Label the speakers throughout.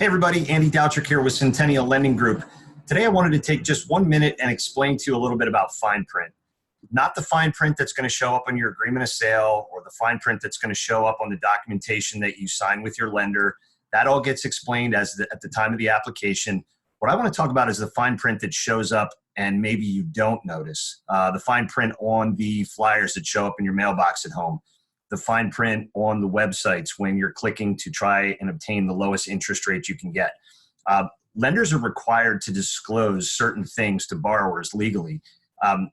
Speaker 1: Hey everybody, Andy Doutrick here with Centennial Lending Group. Today I wanted to take just 1 minute and explain to you a little bit about fine print. Not the fine print that's going to show up on your agreement of sale or the fine print that's going to show up on the documentation that you sign with your lender. That all gets explained at the time of the application. What I want to talk about is the fine print that shows up and maybe you don't notice. The fine print on the flyers that show up in your mailbox at home. The fine print on the websites when you're clicking to try and obtain the lowest interest rate you can get. Lenders are required to disclose certain things to borrowers legally.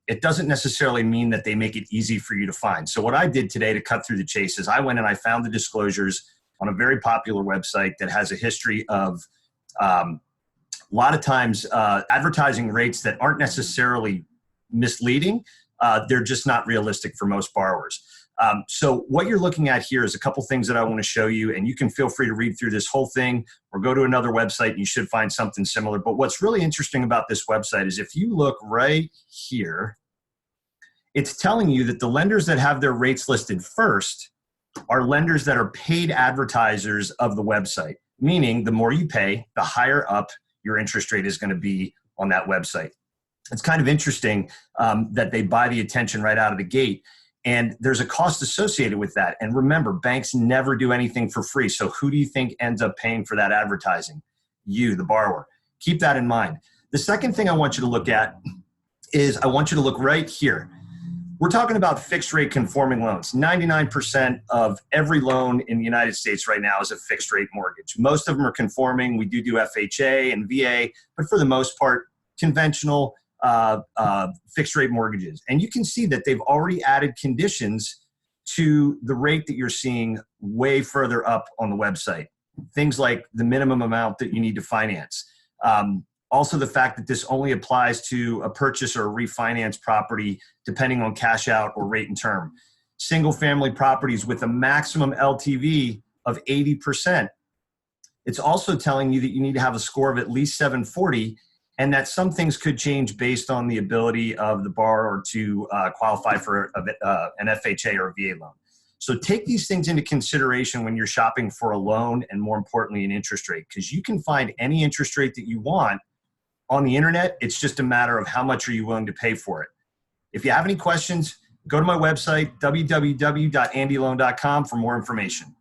Speaker 1: It doesn't necessarily mean that they make it easy for you to find. So what I did today to cut through the chase is I went and I found the disclosures on a very popular website that has a history of a lot of times advertising rates that aren't necessarily misleading. They're just not realistic for most borrowers. So what you're looking at here is a couple things that I want to show you, and you can feel free to read through this whole thing or go to another website and you should find something similar. But what's really interesting about this website is if you look right here, it's telling you that the lenders that have their rates listed first are lenders that are paid advertisers of the website, meaning the more you pay, the higher up your interest rate is going to be on that website. It's kind of interesting that they buy the attention right out of the gate. And there's a cost associated with that. And remember, banks never do anything for free. So who do you think ends up paying for that advertising? You, the borrower. Keep that in mind. The second thing I want you to look at is I want you to look right here. We're talking about fixed rate conforming loans. 99% of every loan in the United States right now is a fixed rate mortgage. Most of them are conforming. We do FHA and VA, but for the most part, conventional fixed rate mortgages. And you can see that they've already added conditions to the rate that you're seeing way further up on the website. Things like the minimum amount that you need to finance. Also the fact that this only applies to a purchase or a refinance property depending on cash out or rate and term. Single family properties with a maximum LTV of 80%. It's also telling you that you need to have a score of at least 740 and that some things could change based on the ability of the borrower to qualify for an FHA or a VA loan. So take these things into consideration when you're shopping for a loan and more importantly, an interest rate, because you can find any interest rate that you want on the internet. It's just a matter of how much are you willing to pay for it. If you have any questions, go to my website, www.andyloan.com for more information.